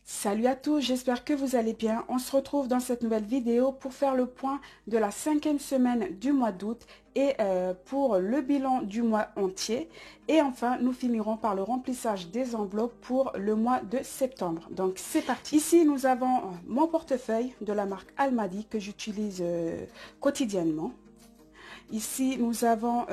Salut à tous, j'espère que vous allez bien. On se retrouve dans cette nouvelle vidéo pour faire le point de la 5e semaine du mois d'août et pour le bilan du mois entier. Et enfin, nous finirons par le remplissage des enveloppes pour le mois de septembre. Donc c'est parti. Ici, nous avons mon portefeuille de la marque Almadi que j'utilise quotidiennement. Ici, nous avons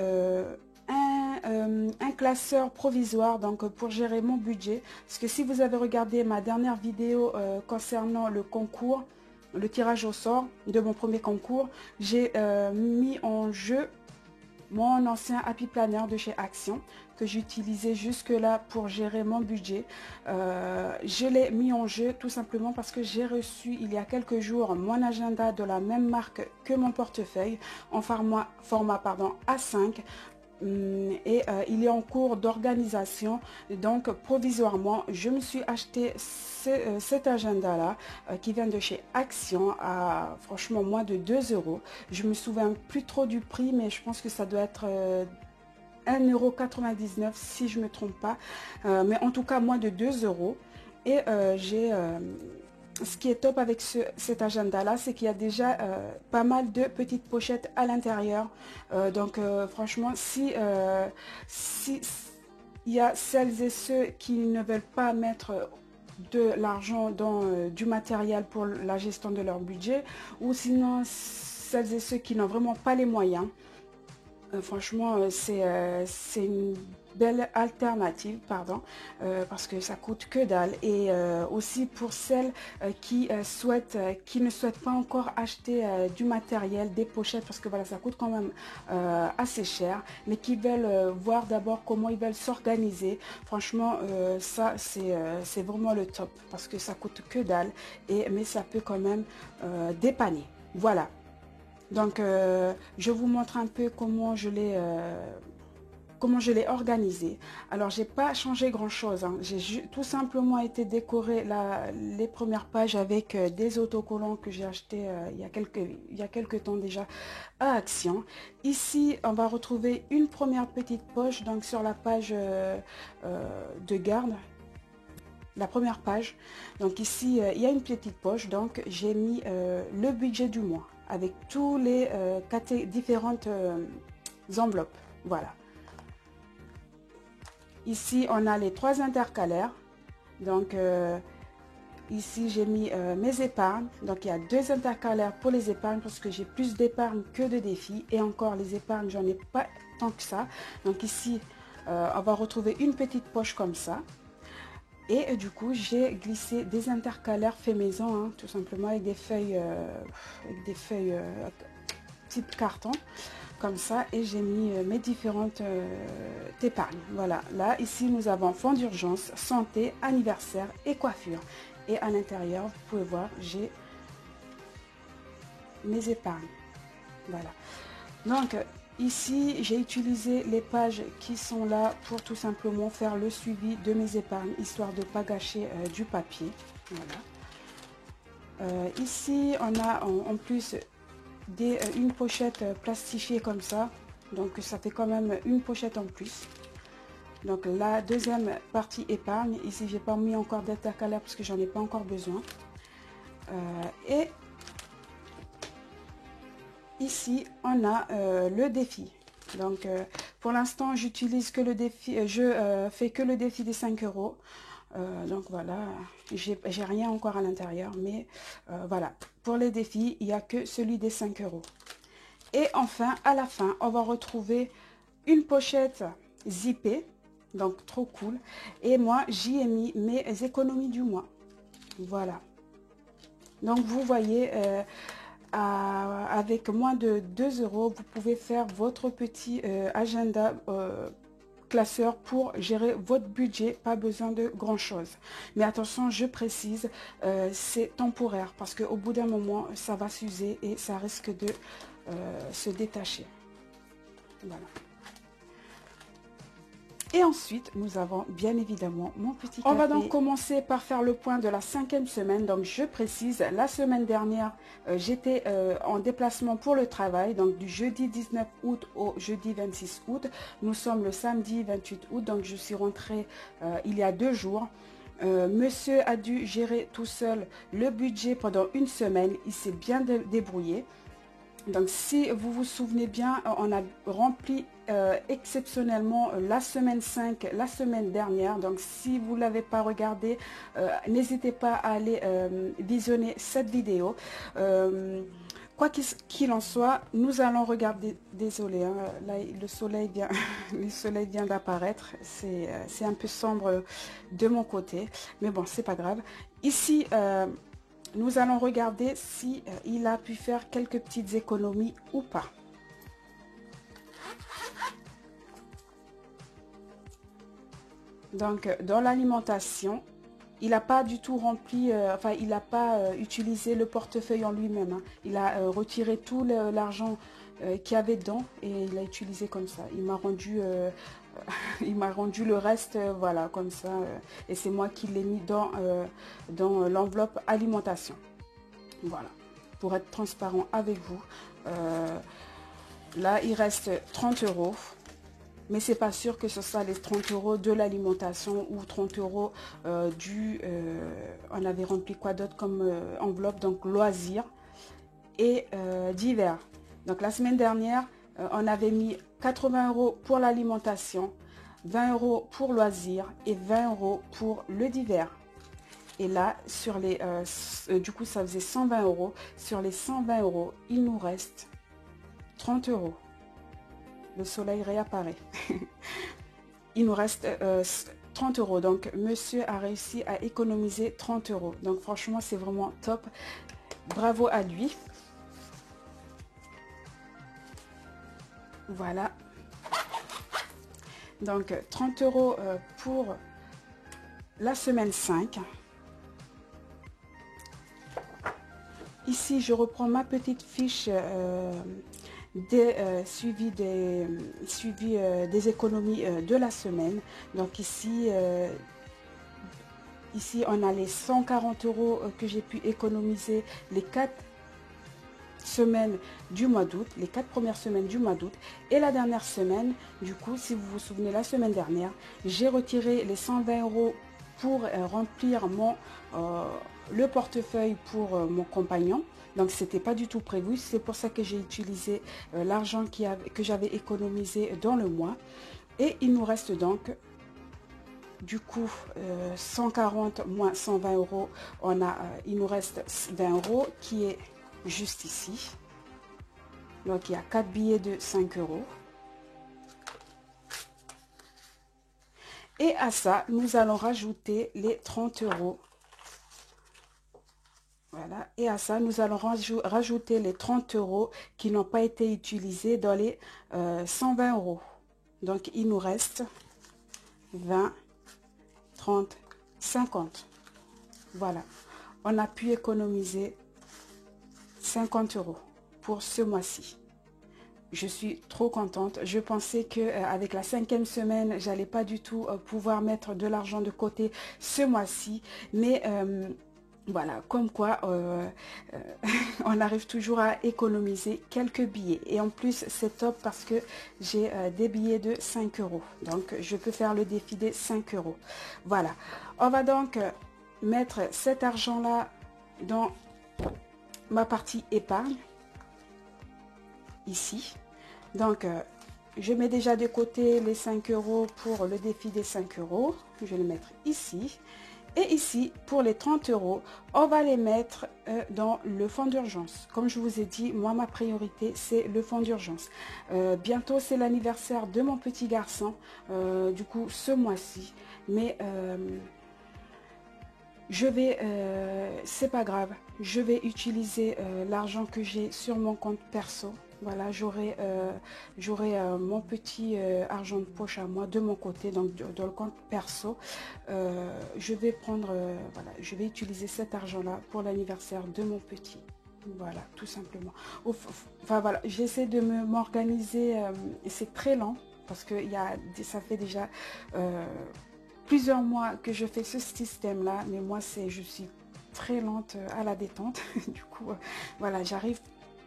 un classeur provisoire donc pour gérer mon budget, parce que si vous avez regardé ma dernière vidéo concernant le concours, le tirage au sort de mon premier concours, j'ai mis en jeu mon ancien Happy Planner de chez Action que j'utilisais jusque là pour gérer mon budget. Je l'ai mis en jeu tout simplement parce que j'ai reçu il y a quelques jours mon agenda de la même marque que mon portefeuille en format A5. Et il est en cours d'organisation, donc provisoirement je me suis acheté cet agenda là qui vient de chez Action à franchement moins de 2 euros. Je me souviens plus trop du prix, mais je pense que ça doit être 1,99 € si je me trompe pas, mais en tout cas moins de 2 euros. Et ce qui est top avec cet agenda là, c'est qu'il y a déjà pas mal de petites pochettes à l'intérieur. Franchement, si il y a celles et ceux qui ne veulent pas mettre de l'argent dans du matériel pour la gestion de leur budget, ou sinon celles et ceux qui n'ont vraiment pas les moyens, franchement c'est une belle alternative, parce que ça coûte que dalle. Et aussi pour celles qui ne souhaitent pas encore acheter du matériel, des pochettes, parce que voilà, ça coûte quand même assez cher, mais qui veulent voir d'abord comment ils veulent s'organiser. Franchement ça c'est vraiment le top, parce que ça coûte que dalle, mais ça peut quand même dépanner. Voilà. Donc je vous montre un peu comment je l'ai organisé. Alors j'ai pas changé grand chose, hein. J'ai tout simplement été décorer les premières pages avec des autocollants que j'ai acheté il y a quelques temps déjà à Action. Ici on va retrouver une première petite poche, donc sur la page de garde, la première page. Donc ici il y a une petite poche, donc j'ai mis le budget du mois avec tous les différentes enveloppes. Voilà. Ici, on a les 3 intercalaires. Donc, ici, j'ai mis mes épargnes. Donc, il y a 2 intercalaires pour les épargnes parce que j'ai plus d'épargne que de défis. Et encore, les épargnes, j'en ai pas tant que ça. Donc, ici, on va retrouver une petite poche comme ça. Et du coup, j'ai glissé des intercalaires fait maison, hein, tout simplement avec des feuilles type carton. Comme ça, et j'ai mis mes différentes épargnes. Voilà, là ici nous avons fonds d'urgence, santé, anniversaire et coiffure. Et à l'intérieur, vous pouvez voir, j'ai mes épargnes. Voilà. Donc ici j'ai utilisé les pages qui sont là pour tout simplement faire le suivi de mes épargnes, histoire de ne pas gâcher du papier. Voilà. Ici on a en plus une pochette plastifiée comme ça, donc ça fait quand même une pochette en plus. Donc la deuxième partie épargne, ici j'ai pas mis encore d'intercalaire parce que j'en ai pas encore besoin. Et ici on a le défi. Donc pour l'instant j'utilise que le défi, je fais que le défi des 5 euros. Donc voilà, j'ai rien encore à l'intérieur, mais voilà, pour les défis il n'y a que celui des 5 euros. Et enfin à la fin on va retrouver une pochette zippée, donc trop cool, et moi j'y ai mis mes économies du mois. Voilà, donc vous voyez, avec moins de 2 euros vous pouvez faire votre petit agenda classeur pour gérer votre budget. Pas besoin de grand chose, mais attention, je précise, c'est temporaire parce qu'au bout d'un moment ça va s'user et ça risque de se détacher. Voilà. Et ensuite, nous avons bien évidemment mon petit café. On va donc commencer par faire le point de la 5e semaine. Donc, je précise, la semaine dernière, j'étais en déplacement pour le travail. Donc, du jeudi 19 août au jeudi 26 août. Nous sommes le samedi 28 août. Donc, je suis rentrée il y a 2 jours. Monsieur a dû gérer tout seul le budget pendant une semaine. Il s'est bien débrouillé. Donc, si vous vous souvenez bien, on a rempli exceptionnellement la semaine 5, la semaine dernière. Donc, si vous ne l'avez pas regardé, n'hésitez pas à aller visionner cette vidéo. Quoi qu'il en soit, nous allons regarder, désolé, hein, là le soleil vient, le soleil vient d'apparaître, c'est un peu sombre de mon côté, mais bon, c'est pas grave. Ici, nous allons regarder si il a pu faire quelques petites économies ou pas. Donc, dans l'alimentation, il n'a pas du tout rempli, enfin, il n'a pas utilisé le portefeuille en lui-même. Hein. Il a retiré tout l'argent qu'il y avait dedans et il a utilisé comme ça. Il m'a rendu, il m'a rendu le reste, voilà, comme ça. Et c'est moi qui l'ai mis dans l'enveloppe alimentation. Voilà, pour être transparent avec vous. Là, il reste 30 €. Mais c'est pas sûr que ce soit les 30 € de l'alimentation ou 30 € on avait rempli quoi d'autre comme enveloppe, donc loisirs et divers. Donc la semaine dernière, on avait mis 80 € pour l'alimentation, 20 € pour loisirs et 20 € pour le divers. Et là, sur les, du coup, ça faisait 120 €. Sur les 120 €, il nous reste 30 €. Le soleil réapparaît. Il nous reste 30 €. Donc, monsieur a réussi à économiser 30 €. Donc, franchement, c'est vraiment top. Bravo à lui. Voilà. Donc, 30 € pour la semaine 5. Ici, je reprends ma petite fiche suivi des économies de la semaine. Donc ici, on a les 140 € que j'ai pu économiser les 4 semaines du mois d'août, les 4 premières semaines du mois d'août. Et la dernière semaine, du coup, si vous vous souvenez, la semaine dernière, j'ai retiré les 120 € pour remplir le portefeuille pour mon compagnon. Donc, c'était pas du tout prévu. C'est pour ça que j'ai utilisé l'argent que j'avais économisé dans le mois. Et il nous reste donc, du coup, 140 moins 120 €. Il nous reste 20 € qui est juste ici. Donc, il y a 4 billets de 5 €. Et à ça, nous allons rajouter les 30 €. Voilà, et à ça, nous allons rajouter les 30 € qui n'ont pas été utilisés dans les 120 €. Donc, il nous reste 20, 30, 50. Voilà, on a pu économiser 50 € pour ce mois-ci. Je suis trop contente. Je pensais qu'avec la 5e semaine, j'allais pas du tout pouvoir mettre de l'argent de côté ce mois-ci. Mais voilà, comme quoi on arrive toujours à économiser quelques billets. Et en plus, c'est top parce que j'ai des billets de 5 €. Donc, je peux faire le défi des 5 €. Voilà. On va donc mettre cet argent-là dans ma partie épargne. Ici. Donc, je mets déjà de côté les 5 € pour le défi des 5 €. Je vais le mettre ici. Et ici, pour les 30 €, on va les mettre dans le fonds d'urgence. Comme je vous ai dit, moi, ma priorité, c'est le fonds d'urgence. Bientôt, c'est l'anniversaire de mon petit garçon, du coup, ce mois-ci. Mais c'est pas grave, je vais utiliser l'argent que j'ai sur mon compte perso. Voilà, j'aurai mon petit argent de poche à moi de mon côté, donc dans le compte perso. Je vais voilà, je vais utiliser cet argent-là pour l'anniversaire de mon petit. Voilà, tout simplement. Enfin voilà, j'essaie de m'organiser, c'est très lent parce que ça fait déjà plusieurs mois que je fais ce système-là, mais moi, je suis très lente à la détente. Du coup, voilà, j'arrive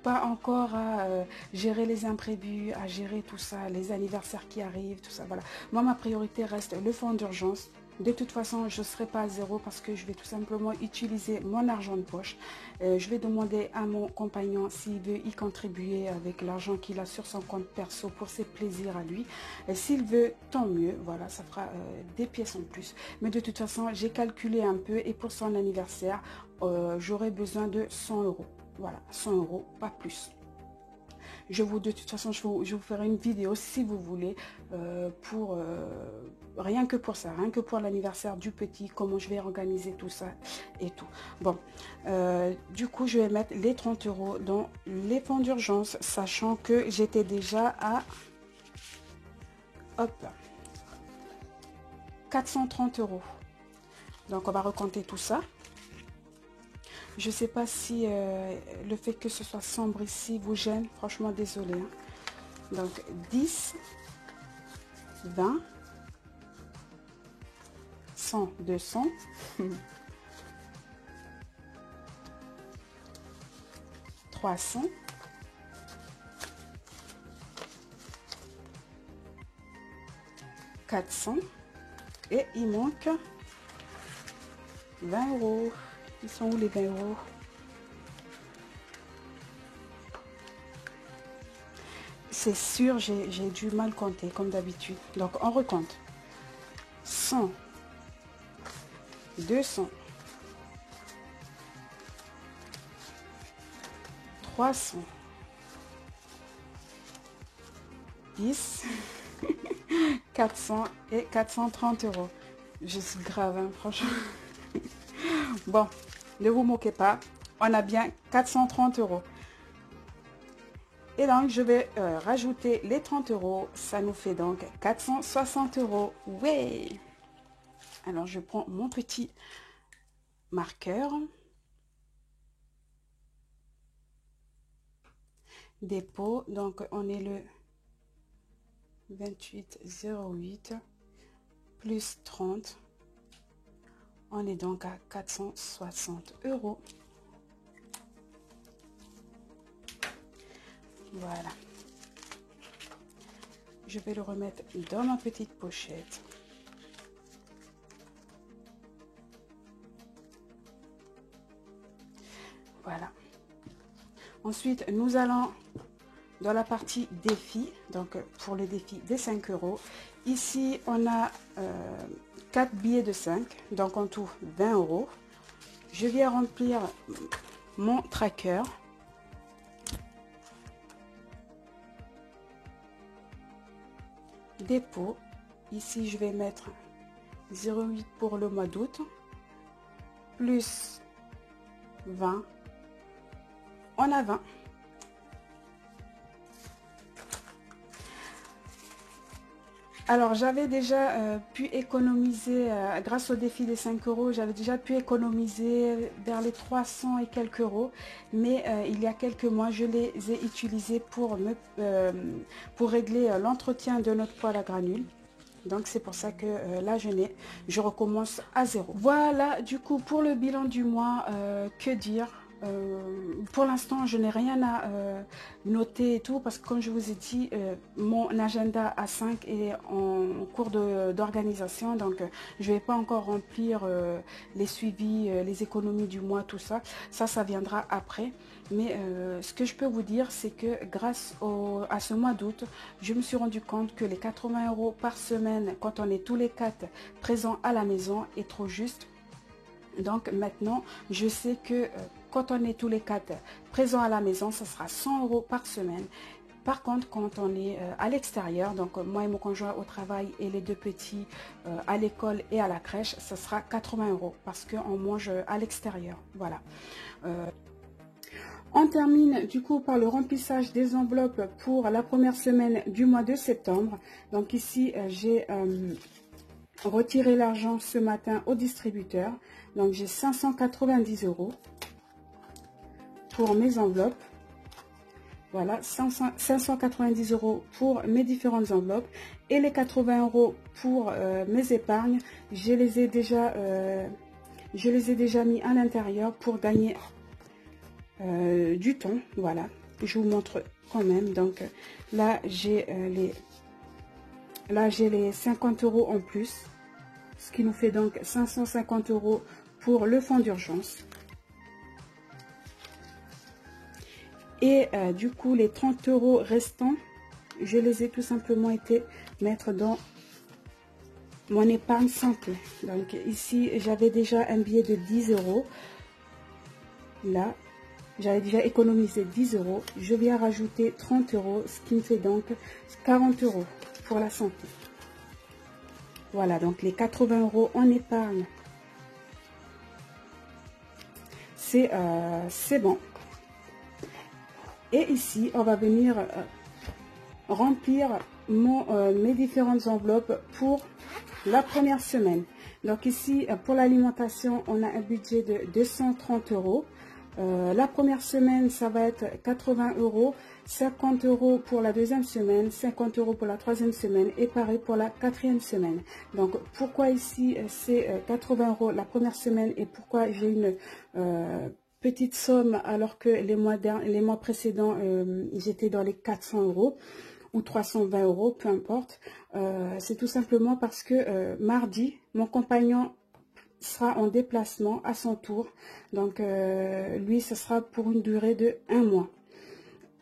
pas encore à gérer les imprévus, à gérer tout ça, les anniversaires qui arrivent, tout ça, voilà. Moi, ma priorité reste le fonds d'urgence. De toute façon, je ne serai pas à zéro parce que je vais tout simplement utiliser mon argent de poche. Je vais demander à mon compagnon s'il veut y contribuer avec l'argent qu'il a sur son compte perso pour ses plaisirs à lui. S'il veut, tant mieux. Voilà, ça fera des pièces en plus. Mais de toute façon, j'ai calculé un peu et pour son anniversaire, j'aurai besoin de 100 euros. Voilà, 100 euros, pas plus. De toute façon, je vous ferai une vidéo si vous voulez, rien que pour ça, rien que pour l'anniversaire du petit, comment je vais organiser tout ça et tout. Bon, du coup, je vais mettre les 30 euros dans les fonds d'urgence, sachant que j'étais déjà à, hop, 430 euros. Donc, on va recompter tout ça. Je ne sais pas si le fait que ce soit sombre ici vous gêne. Franchement, désolé. Hein. Donc, 10, 20, 100, 200. 300. 400. Et il manque 20 euros. Ils sont où les 20 euros? C'est sûr, j'ai du mal compter comme d'habitude. Donc on recompte. 100, 200, 300, 10, 400 et 430 euros. Je suis grave, hein, franchement. Bon, ne vous moquez pas, on a bien 430 euros. Et donc, je vais rajouter les 30 euros. Ça nous fait donc 460 euros. Ouais. Alors, je prends mon petit marqueur. Dépôt. Donc, on est le 28,08 plus 30. On est donc à 460 euros. Voilà. Je vais le remettre dans ma petite pochette. Voilà. Ensuite, nous allons dans la partie défi. Donc, pour le défi des 5 euros. Ici, on a 4 billets de 5. Donc, en tout, 20 euros. Je viens remplir mon tracker. Dépôt. Ici, je vais mettre 0,8 pour le mois d'août. Plus 20. On a 20. Alors, j'avais déjà pu économiser, grâce au défi des 5 euros, j'avais déjà pu économiser vers les 300 et quelques euros. Mais il y a quelques mois, je les ai utilisés pour régler l'entretien de notre poêle à granules. Donc, c'est pour ça que là, je recommence à zéro. Voilà, du coup, pour le bilan du mois, que dire ? Pour l'instant, je n'ai rien à noter et tout parce que comme je vous ai dit, mon agenda A5 est en cours d'organisation, donc je vais pas encore remplir les suivis, les économies du mois, tout ça. Ça viendra après. Mais ce que je peux vous dire, c'est que grâce à ce mois d'août, je me suis rendu compte que les 80 euros par semaine, quand on est tous les 4 présents à la maison, est trop juste. Donc maintenant, je sais que quand on est tous les 4 présents à la maison, ça sera 100 euros par semaine. Par contre, quand on est à l'extérieur, donc moi et mon conjoint au travail et les deux petits à l'école et à la crèche, ça sera 80 euros parce qu'on mange à l'extérieur. Voilà. On termine du coup par le remplissage des enveloppes pour la première semaine du mois de septembre. Donc ici, j'ai retiré l'argent ce matin au distributeur. Donc j'ai 590 euros pour mes enveloppes. Voilà, 590 euros pour mes différentes enveloppes. Et les 80 euros pour mes épargnes, je les ai déjà mis à l'intérieur pour gagner du temps. Voilà, je vous montre quand même. Donc là, j'ai les 50 euros en plus. ce qui nous fait donc 550 € pour le fonds d'urgence. Et du coup, les 30 € restants, je les ai tout simplement été mettre dans mon épargne santé. Donc ici, j'avais déjà un billet de 10 €. Là, j'avais déjà économisé 10 €. Je viens rajouter 30 €, ce qui me fait donc 40 € pour la santé. Voilà, donc les 80 € en épargne, c'est bon. Et ici, on va venir remplir mes différentes enveloppes pour la première semaine. Donc ici, pour l'alimentation, on a un budget de 230 €. La première semaine, ça va être 80 €, 50 € pour la deuxième semaine, 50 € pour la troisième semaine et pareil pour la quatrième semaine. Donc pourquoi ici c'est 80 € la première semaine et pourquoi j'ai une petite somme alors que les mois précédents j'étais dans les 400 € ou 320 €, peu importe. C'est tout simplement parce que mardi, mon compagnon sera en déplacement à son tour. Donc lui, ce sera pour une durée de 1 mois.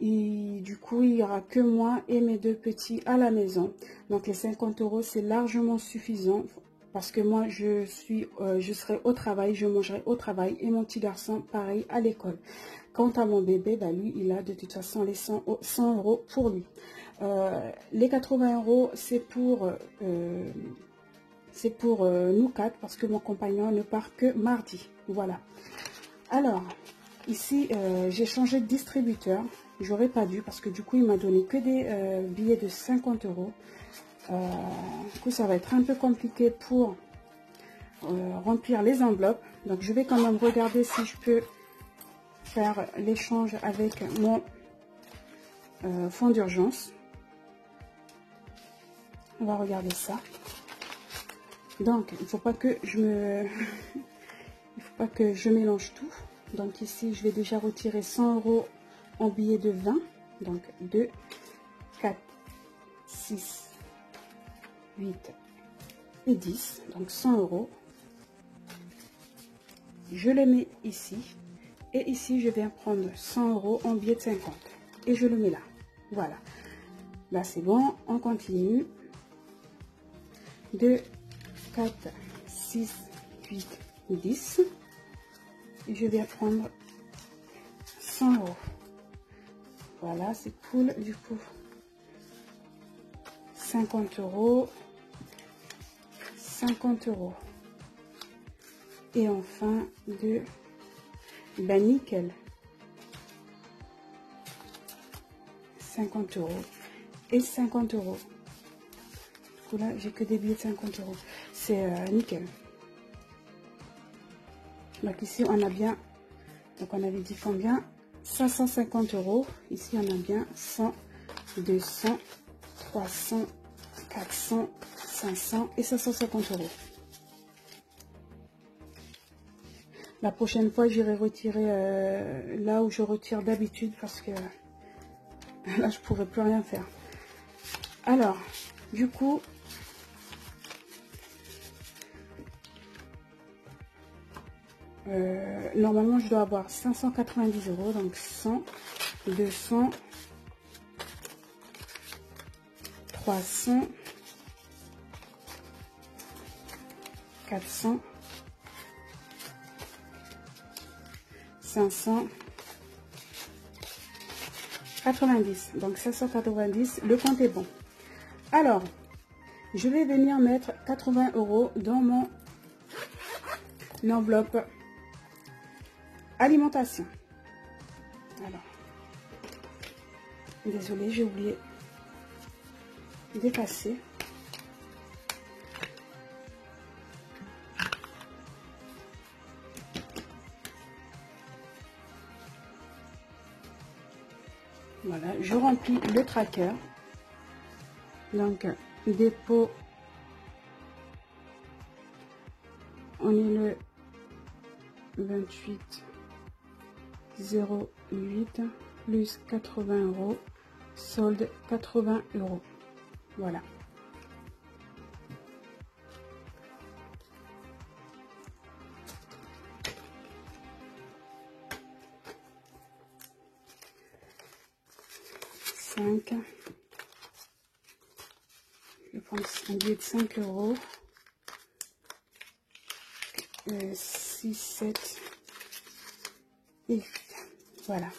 Et du coup, il n'y aura que moi et mes 2 petits à la maison. Donc les 50 €, c'est largement suffisant parce que moi, je serai au travail, je mangerai au travail et mon petit garçon, pareil, à l'école. Quant à mon bébé, bah, lui, il a de toute façon les 100 € pour lui. Les 80 €, c'est pour nous 4 parce que mon compagnon ne part que mardi. Voilà. Alors, ici, j'ai changé de distributeur. J'aurais pas dû parce que du coup, il m'a donné que des billets de 50 €. Du coup, ça va être un peu compliqué pour remplir les enveloppes. Donc, je vais quand même regarder si je peux faire l'échange avec mon fonds d'urgence. On va regarder ça. Donc, il ne faut pas que je mélange tout. Donc ici, je vais déjà retirer 100 € en billets de 20. Donc 2, 4, 6, 8 et 10. Donc 100 €. Je le mets ici. Et ici, je viens prendre 100 € en billets de 50. Et je le mets là. Voilà. Là, c'est bon. On continue. 2, 4, 6, 8, 10. Et je viens prendre 100 €. Voilà, c'est cool. Du coup, 50 €, 50 €. Et enfin, nickel. 50 € et 50 €. Du coup, là, j'ai que des billets de 50 €. C'est nickel. Donc ici, on a bien, donc on avait dit combien? 550 €. Ici, on a bien 100, 200, 300, 400, 500 et 550 €. La prochaine fois, j'irai retirer là où je retire d'habitude parce que là, je pourrais plus rien faire. Alors, du coup, normalement, je dois avoir 590 €, donc 100, 200, 300, 400, 500, 90. Donc 590, le compte est bon. Alors, je vais venir mettre 80 € dans mon enveloppe alimentation. Alors, désolée, j'ai oublié d'effacer. Voilà, je remplis le tracker. Donc, dépôt, on est le 28,08 plus 80 €, solde 80 €. Voilà. 5. Je vais prendre un billet de 5 euros. 6, 7 et 8. Voilà.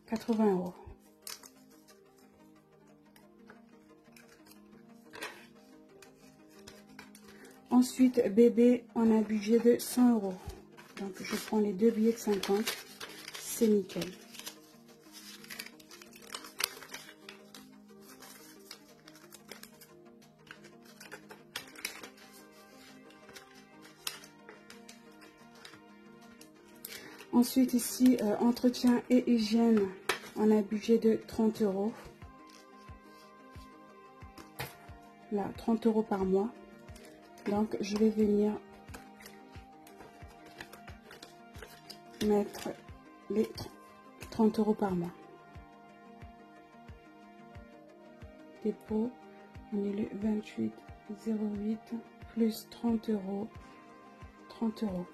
80 euros. Ensuite, bébé, on a un budget de 100 euros. Donc, je prends les deux billets de 50. C'est nickel. Ensuite, ici, entretien et hygiène, on a un budget de 30 euros. Là, 30 euros par mois. Donc, je vais venir mettre les 30 euros par mois. Dépôt, on est le 28,08 plus 30 euros. 30 euros.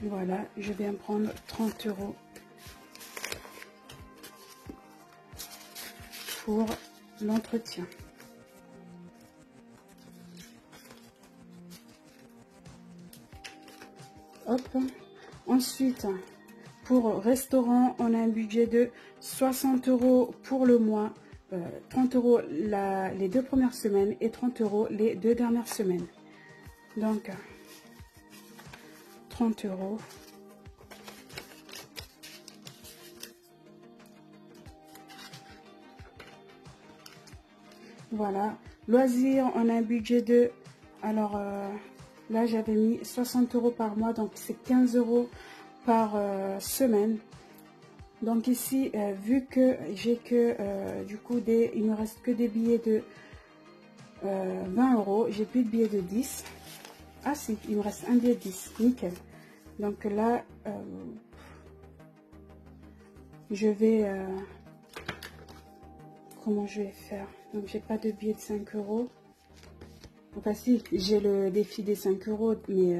Voilà, je vais en prendre 30 euros pour l'entretien. Hop. Ensuite, pour restaurant, on a un budget de 60 euros pour le mois, 30 euros les 2 premières semaines et 30 euros les 2 dernières semaines. Donc, 30 euros. Voilà. Loisirs, on a un budget de... Alors, là, j'avais mis 60 euros par mois, donc c'est 15 euros par semaine. Donc ici, vu que j'ai que, du coup, il me reste que des billets de 20 euros, j'ai plus de billets de 10. Ah si, il me reste un billet de 10, nickel. Donc là, je vais... comment je vais faire? Donc j'ai pas de billet de 5 euros. Enfin si, j'ai le défi des 5 euros, mais...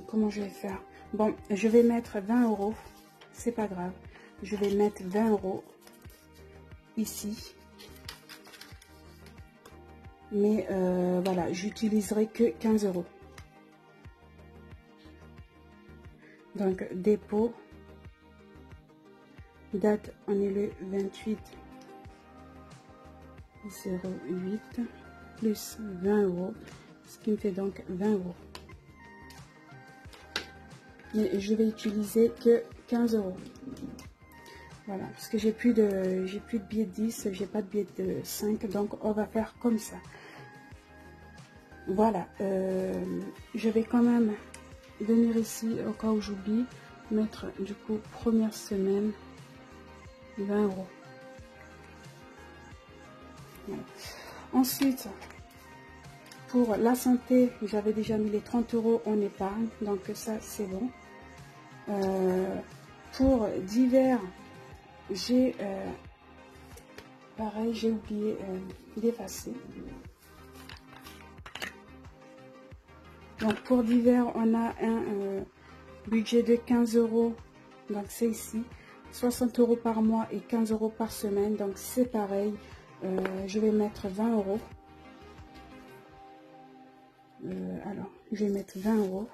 comment je vais faire? Bon, je vais mettre 20 euros. C'est pas grave. Je vais mettre 20 euros ici. Mais voilà, j'utiliserai que 15 euros. Donc, dépôt. Date, on est le 28,08 plus 20 euros. Ce qui me fait donc 20 euros. Mais je vais utiliser que 15 euros. Voilà, parce que j'ai plus de billets de 10, j'ai pas de billets de 5, donc on va faire comme ça. Voilà, je vais quand même venir ici, au cas où j'oublie, mettre du coup première semaine 20 euros. Voilà. Ensuite, pour la santé, j'avais déjà mis les 30 euros en épargne, donc ça c'est bon. Pour divers, j'ai pareil, j'ai oublié d'effacer. Donc pour divers, on a un budget de 15 euros, donc c'est ici, 60 euros par mois et 15 euros par semaine, donc c'est pareil, je vais mettre 20 euros. Alors, je vais mettre 20 euros.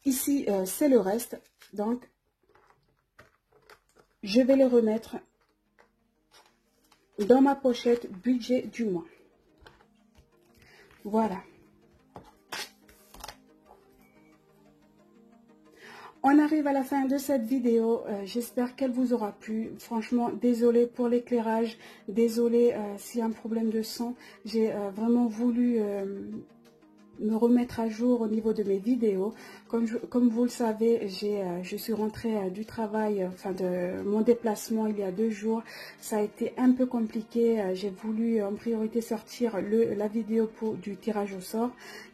Ici, c'est le reste, donc je vais les remettre dans ma pochette budget du mois. Voilà. On arrive à la fin de cette vidéo. J'espère qu'elle vous aura plu. Franchement, désolée pour l'éclairage. Désolée s'il y a un problème de son. J'ai vraiment voulu me remettre à jour au niveau de mes vidéos. Comme vous le savez, je suis rentrée du travail, enfin de mon déplacement il y a 2 jours. Ça a été un peu compliqué. J'ai voulu en priorité sortir la vidéo du tirage au sort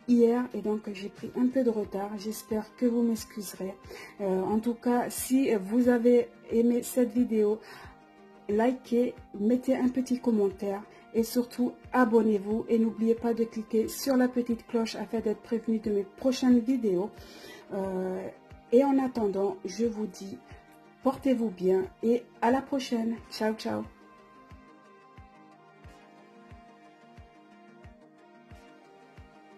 hier et donc j'ai pris un peu de retard. J'espère que vous m'excuserez. En tout cas, si vous avez aimé cette vidéo, likez, mettez un petit commentaire et surtout abonnez-vous et n'oubliez pas de cliquer sur la petite cloche afin d'être prévenu de mes prochaines vidéos. Et en attendant, je vous dis portez-vous bien et à la prochaine. Ciao, ciao.